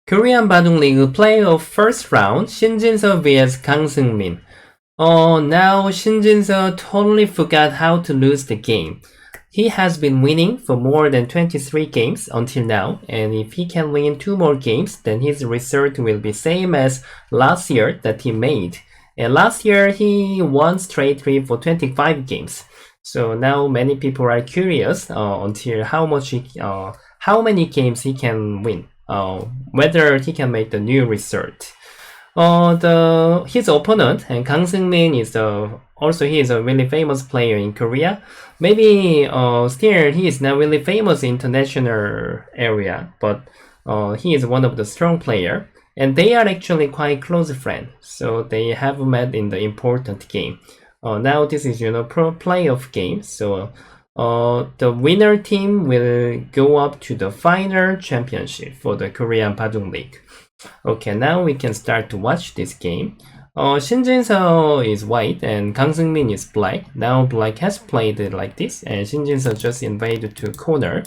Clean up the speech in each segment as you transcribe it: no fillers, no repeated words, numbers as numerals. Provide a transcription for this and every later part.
Korean Baduk League playoff first round, Shin Jinseo vs Kang Seung-min. Oh, now Shin Jinseo totally forgot how to lose the game. He has been winning for more than 23 games until now, and if he can win 2 more games, then his result will be same as last year that he made. And last year he won straight 3 for 25 games. So now many people are curious until how many games he can win, whether he can make the new result. His opponent and Kang Seung-min is also he is a really famous player in Korea. Maybe still he is not really famous in international area, but he is one of the strong player, and they are actually quite close friends. So they have met in the important game. Now this is pro playoff game, so the winner team will go up to the final championship for the Korean Baduk League. Okay, now we can start to watch this game. Shin Jinseo is white and Kang Seung-min is black. Now black has played it like this, and Shin Jinseo just invaded to corner.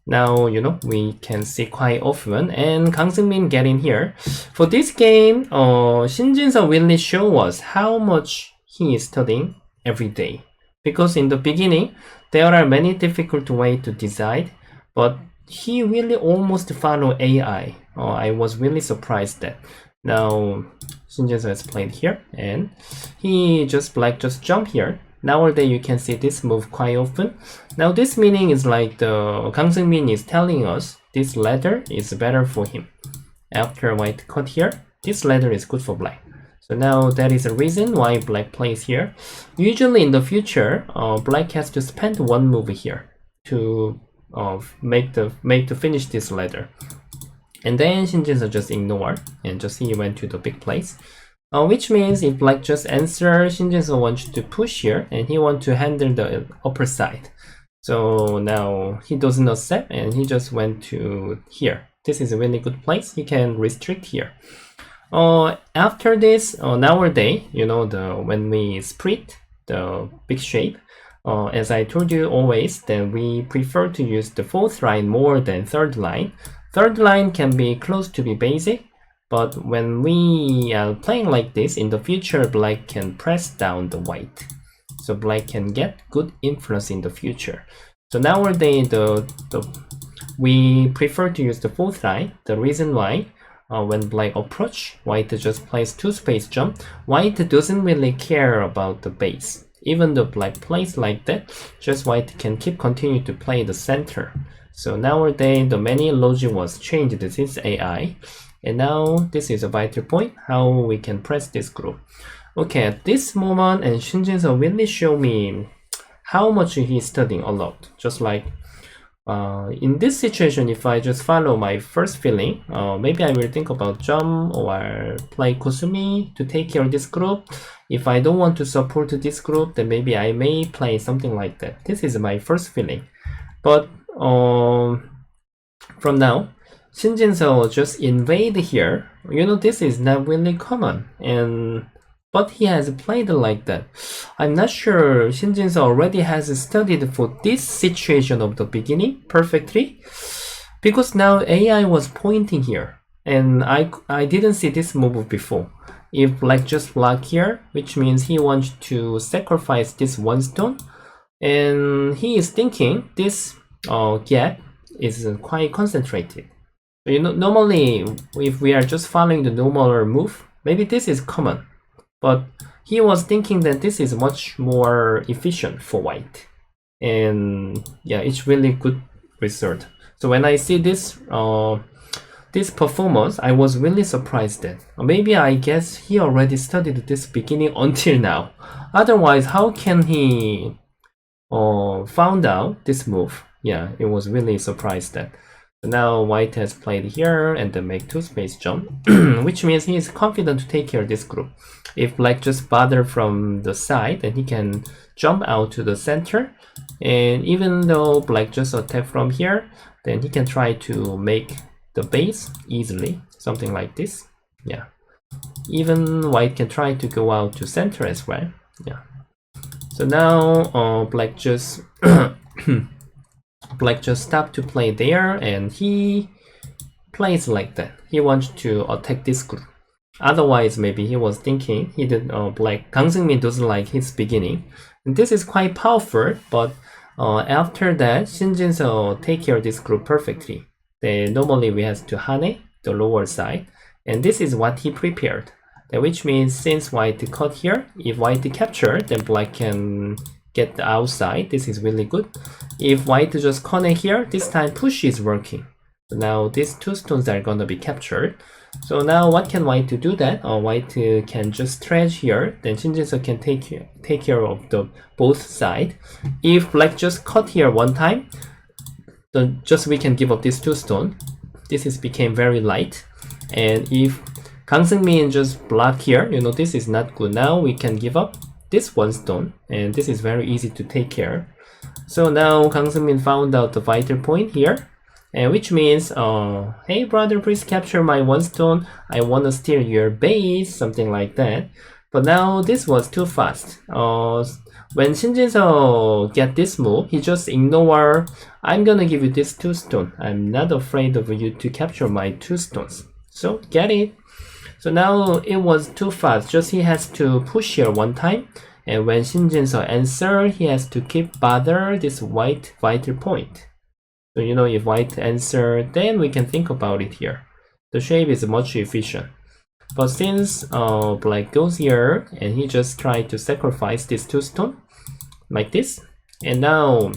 Now, we can see quite often, and Kang Seung-min get in here. For this game, Shin Jinseo really show us how much he is studying every day. Because in the beginning, there are many difficult ways to decide, but he really almost follow AI. I was really surprised that. Now, Shin Jinseo has played here, and black just jump here. Nowadays, you can see this move quite often. Now, this meaning is like the Kang Seung-min is telling us this ladder is better for him. After white cut here, this ladder is good for black. So now that is a reason why black plays here. Usually in the future, black has to spend one move here to make to finish this ladder. And then Shin Jinseo just ignore and just he went to the big place. Which means if black just answer, Shin Jinseo wants to push here and he wants to handle the upper side. So now he doesn't accept and he just went to here. This is a really good place. He can restrict here. After this, nowadays, when we split the big shape, as I told you always, then we prefer to use the fourth line more than third line. Third line can be close to be basic, but when we are playing like this, in the future, black can press down the white. So black can get good influence in the future. So nowadays, we prefer to use the fourth line. The reason why, when black approach, white just plays 2 space jump. White doesn't really care about the base. Even though black plays like that, just white can continue to play the center. So nowadays, the many logic was changed since AI. And now this is a vital point, how we can press this group. Okay, at this moment, and Shin Jinseo really show me how much he's studying a lot. Just like in this situation, if I just follow my first feeling, maybe I will think about jump or play Kusumi to take care of this group. If I don't want to support this group, then maybe I may play something like that. This is my first feeling. But from now, Shin Jinseo just invade here. This is not really common, but he has played like that. I'm not sure Shin Jinseo already has studied for this situation of the beginning perfectly, because now AI was pointing here, and I didn't see this move before. If black just block here, which means he wants to sacrifice this one stone, and he is thinking this gap is quite concentrated. Normally, if we are just following the normal move, maybe this is common. But he was thinking that this is much more efficient for white. And yeah, it's really good result. So when I see this this performance, I was really surprised that maybe I guess he already studied this beginning until now. Otherwise, how can he found out this move? Yeah, it was really surprised that. Now white has played here and then make 2 space jump, which means he is confident to take care of this group. If black just bother from the side, then he can jump out to the center. And even though black just attack from here, then he can try to make the base easily, something like this. Yeah. Even white can try to go out to center as well. Yeah. So now black just black just stopped to play there, and he plays like that. He wants to attack this group. Otherwise, maybe he was thinking he did black Kang Seung-min doesn't like his beginning. And this is quite powerful, but after that, Shin Jinseo take care of this group perfectly. Then normally we have to Hane, the lower side, and this is what he prepared. Which means since white cut here, if white capture, then black can get the outside. This is really good. If white just connect here, this time push is working. So now these two stones are gonna be captured. So now what can white do that? White can just stretch here, then Shin Jinseo can take care of the both side. If black just cut here one time, then just we can give up these two stones. This is became very light. And if Kang Seung-min just block here, this is not good. Now we can give up this one stone, and this is very easy to take care. So now Kang Seung-min found out the vital point here, and which means, hey brother, please capture my one stone. I want to steal your base, something like that. But now this was too fast. When Shin Jinseo get this move, he just ignore. I'm gonna give you this two stone. I'm not afraid of you to capture my two stones. So get it. So now it was too fast, just he has to push here one time, and when Shin Jinseo answer, he has to keep bother this white vital point. So if white answer, then we can think about it here. The shape is much efficient. But since black goes here, and he just tried to sacrifice this two stone, like this, and now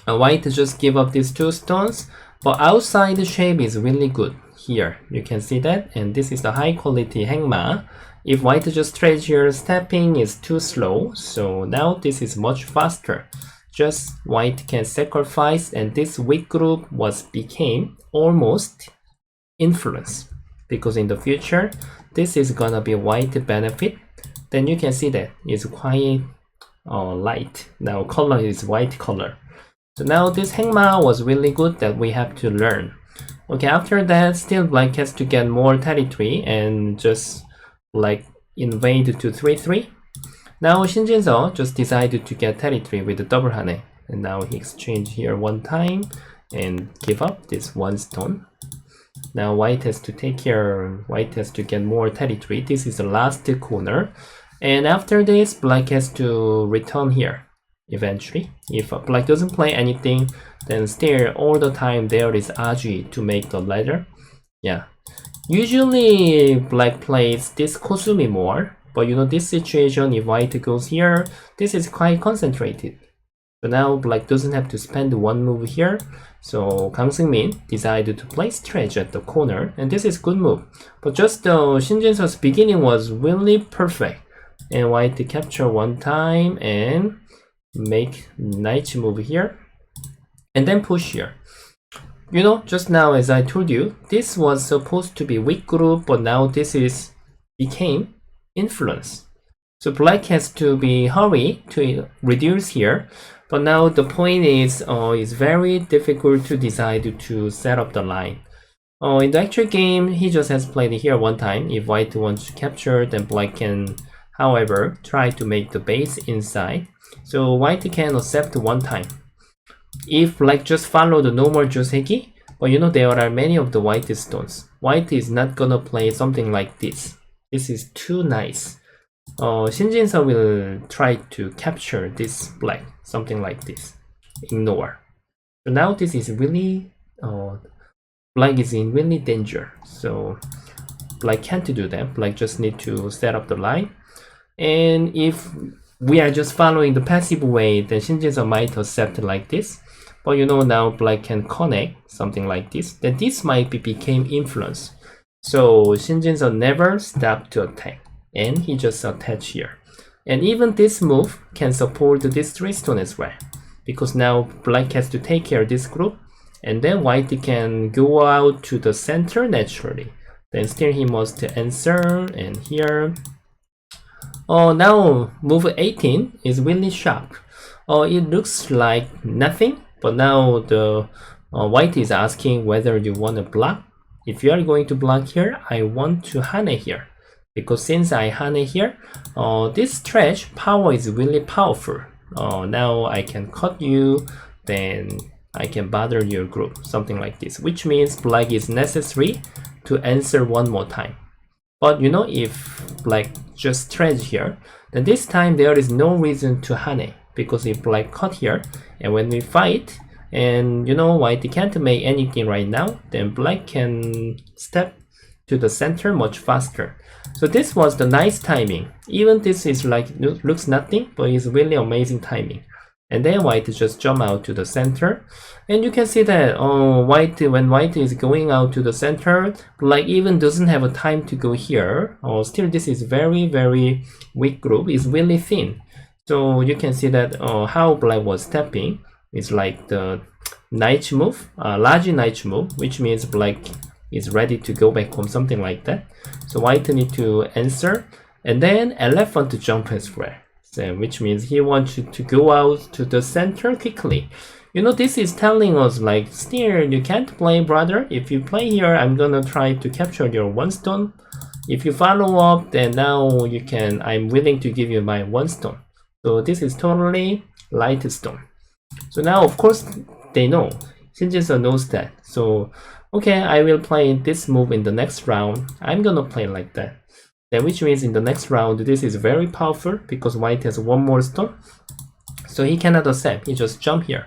white just give up these two stones, but outside the shape is really good. Here you can see that, and this is the high quality hangma. If white just stretch here, stepping is too slow, so now this is much faster. Just white can sacrifice, and this weak group became almost influence, because in the future this is gonna be white benefit. Then you can see that it's quite light. Now color is white color. So now this hangma was really good that we have to learn. Okay, after that, still black has to get more territory and just like invade to 3-3. Now Shin Jinseo just decided to get territory with the double hane, and now he exchange here one time and give up this one stone. Now white has to take care. White has to get more territory. This is the last corner, and after this, black has to return here. Eventually, if black doesn't play anything, then still all the time there is Aji to make the ladder. Yeah, usually black plays this Kosumi more, but this situation, if white goes here, this is quite concentrated. So now black doesn't have to spend one move here. So Kang Seung-min decided to play stretch at the corner, and this is good move. But just the Shin Jinseo's beginning was really perfect, and white capture one time and make knight move here, and then push here. Just now as I told you, this was supposed to be weak group, but now this became influence. So black has to be hurry to reduce here, but now the point is it's very difficult to decide to set up the line. In the actual game, he just has played here one time. If white wants to capture, then black can, however, try to make the base inside. So white can accept one time. If black just follow the normal joseki, but there are many of the white stones. White is not gonna play something like this. This is too nice. Shin Jinseo will try to capture this black, something like this. Ignore. So now this is really, black is in really danger. So black can't do that. Black just need to set up the line. And if we are just following the passive way, then Shin Jinseo might accept like this. But now black can connect something like this. Then this might became influence. So Shin Jinseo never stopped to attack, and he just attached here. And even this move can support this 3 stone as well, because now black has to take care of this group, and then white can go out to the center naturally. Then still he must answer, and here. Now move 18 is really sharp. It looks like nothing, but now the white is asking whether you want to block. If you are going to block here, I want to hane here, because since I hane here, this stretch power is really powerful. Now I can cut you, then I can bother your group, something like this, which means black is necessary to answer one more time. But you know, if black just stretch here, then this time there is no reason to hane, because if black cut here, and when we fight, and you know, white can't make anything right now, then black can step to the center much faster. So this was the nice timing. Even this is like, looks nothing, but it's really amazing timing. And then white just jump out to the center, and you can see that when white is going out to the center, black even doesn't have a time to go here. Still, this is very weak group. It's really thin. So you can see that how black was stepping is like the knight move, large knight move, which means black is ready to go back home, something like that. So white need to answer, and then elephant to jump as well. So, which means he wants you to go out to the center quickly. You know, this is telling us like, still you can't play, brother. If you play here, I'm gonna try to capture your one stone. If you follow up, then now you can, I'm willing to give you my one stone. So this is totally light stone. So now, of course, they know. Shin Jinseo knows that. So, okay, I will play this move in the next round. I'm gonna play like that. Then, which means in the next round, this is very powerful because white has one more stone. So he cannot accept, he just jump here.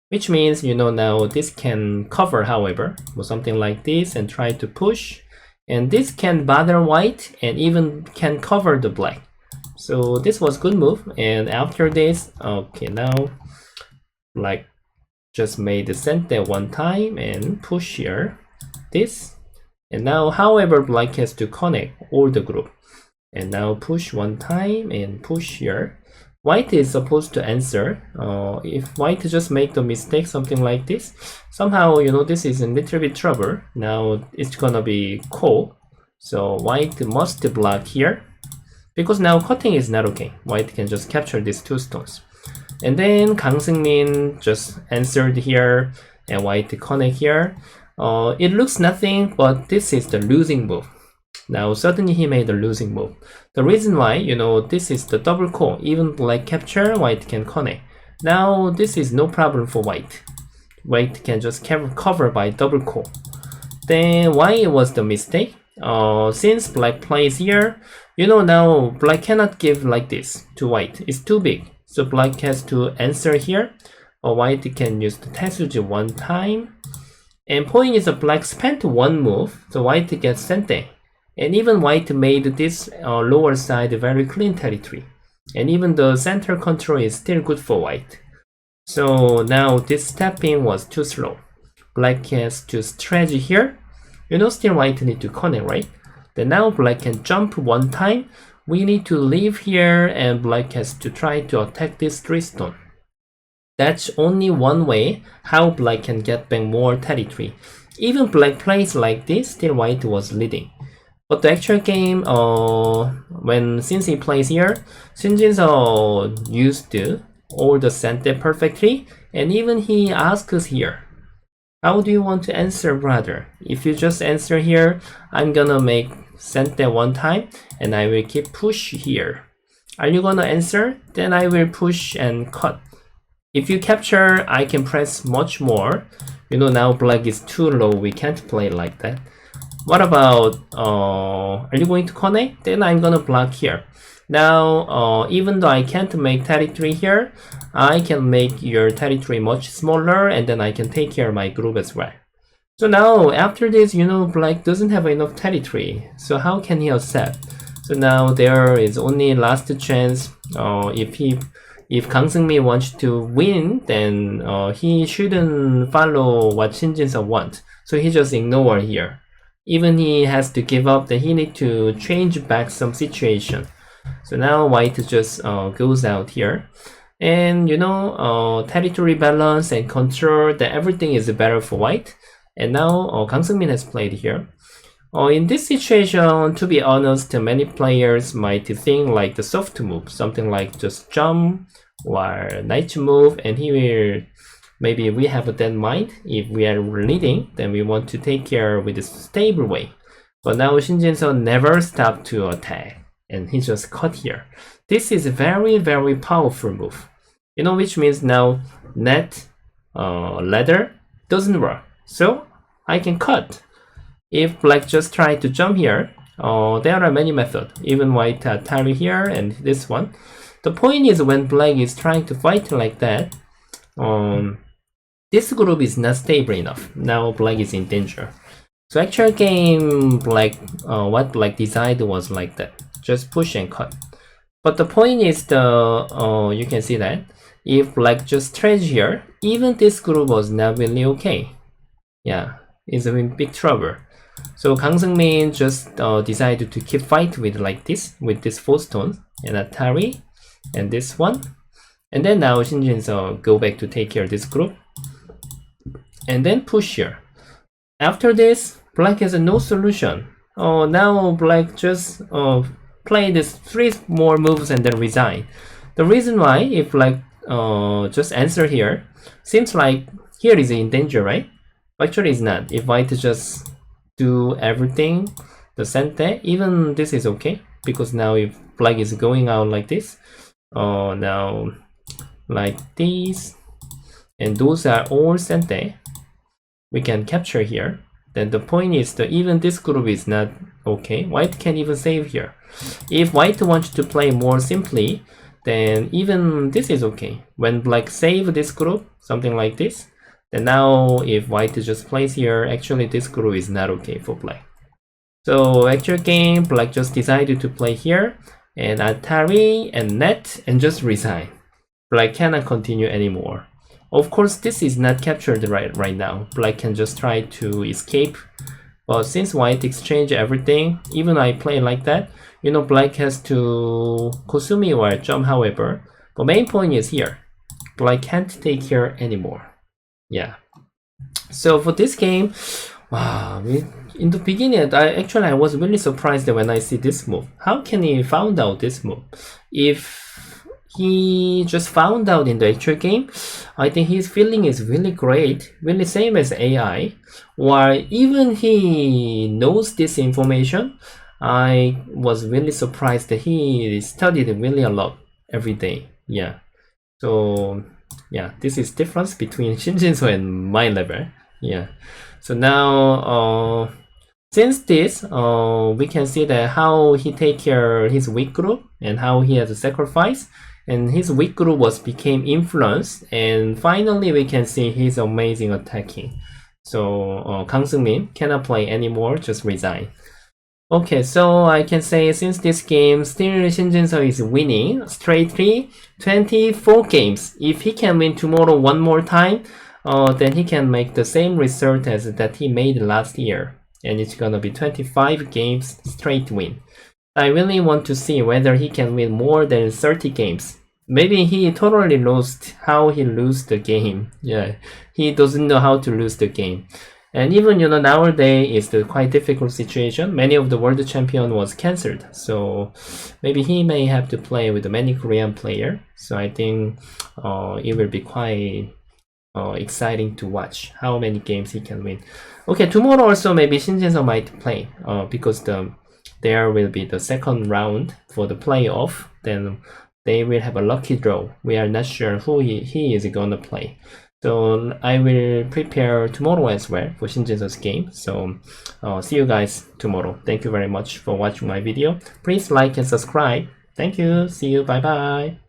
Which means, you know, now this can cover, however, or something like this and try to push. And this can bother white and even can cover the black. So this was good move. And after this, okay, now black just made the center one time and push here, this. And now, however, black has to connect all the group. And now push one time and push here. White is supposed to answer. If white just make the mistake, something like this, somehow, you know, this is a little bit trouble. Now it's gonna be cold. So white must block here, because now cutting is not okay. White can just capture these two stones. And then Kang Seung-min just answered here, and white connect here. It looks nothing, but this is the losing move. Now suddenly he made a losing move. The reason why, you know, this is the double core. Even black capture, white can connect. Now this is no problem for white. White can just cover by double core. Then why it was the mistake? Since black plays here, you know, now black cannot give like this to white. It's too big. So black has to answer here. Or white can use the Tetsuji one time. And point is, black spent one move, so white gets sente. And even white made this lower side very clean territory. And even the center control is still good for white. So now this stepping was too slow. Black has to stretch here. You know, still white need to connect, right? Then now black can jump one time. We need to leave here, and black has to try to attack this 3 stone. That's only one way how black can get back more territory. Even black plays like this, still white was leading. But the actual game, since he plays here, Shin Jinseo used all the sente perfectly, and even he asks here, how do you want to answer, brother? If you just answer here, I'm gonna make sente one time, and I will keep push here. Are you gonna answer? Then I will push and cut. If you capture, I can press much more. You know, now black is too low, we can't play like that. What about, are you going to connect? Then I'm gonna block here. Now, even though I can't make territory here, I can make your territory much smaller, and then I can take care of my group as well. So now, after this, you know, black doesn't have enough territory. So how can he accept? So now there is only last chance. If Kang Seung-min wants to win, then he shouldn't follow what Shin Jinseo wants. So he just ignore here. Even he has to give up, then he need to change back some situation. So now white just goes out here. And you know, territory balance and control, that everything is better for white. And now Kang Seung-min has played here. In this situation, to be honest, many players might think like the soft move, something like just jump or knight move, and he will, maybe we have that mind. If we are leading, then we want to take care with a stable way. But now Shin Jinseo never stopped to attack, and he just cut here. This is a very, very powerful move. You know, which means now net ladder doesn't work. So I can cut. If black just try to jump here, there are many methods. Even white tarry here and this one. The point is when black is trying to fight like that, this group is not stable enough. Now black is in danger. So actual game, black, what black decided was like that. Just push and cut. But the point is you can see that if black just trades here, even this group was not really okay. Yeah, it's in big trouble. So Kang Seung-min just decided to keep fight with like this, with this 4 stones and Atari and this one. And then now Shin Jinseo go back to take care of this group. And then push here. After this, black has no solution. Now black just play this 3 more moves and then resign. The reason why, if black just answer here, seems like here is in danger, right? Actually it's not. If white just do everything, the sente, even this is okay, because now if black is going out like this, now like this, and those are all sente, we can capture here. Then the point is that even this group is not okay. White can even save here. If white wants to play more simply, then even this is okay. When black save this group, something like this, then now if white just plays here, actually this group is not okay for black. So actual game, black just decided to play here, and Atari and net, and just resign. Black cannot continue anymore. Of course, this is not captured right now. Black can just try to escape. But since white exchange everything, even I play like that, you know, black has to Kosumi or jump, however. But main point is here. Black can't take here anymore. Yeah. So for this game, wow, in the beginning, I was really surprised when I see this move. How can he found out this move? If he just found out in the actual game, I think his feeling is really great, really same as AI. While even he knows this information, I was really surprised that he studied really a lot every day. Yeah. So yeah, this is difference between Shin Jinseo and my level. Yeah. So now since this, we can see that how he take care of his weak group and how he has a sacrifice. And his weak group became influenced, and finally we can see his amazing attacking. So Kang Seung-min cannot play anymore, just resign. Okay, so I can say since this game, still Shin Jinseo is winning straightly 24 games. If he can win tomorrow one more time, then he can make the same result as that he made last year. And it's gonna be 25 games straight win. I really want to see whether he can win more than 30 games. Maybe he totally lost how he lose the game. Yeah, he doesn't know how to lose the game. And even, you know, nowadays it's the quite difficult situation. Many of the world champion was cancelled. So maybe he may have to play with many Korean player. So I think it will be quite exciting to watch how many games he can win. Okay, tomorrow also maybe Shin Jinseo might play because there will be the second round for the playoff. Then they will have a lucky draw. We are not sure who he is gonna play. So I will prepare tomorrow as well for Shin Jinseo's game. So see you guys tomorrow. Thank you very much for watching my video. Please like and subscribe. Thank you. See you. Bye bye.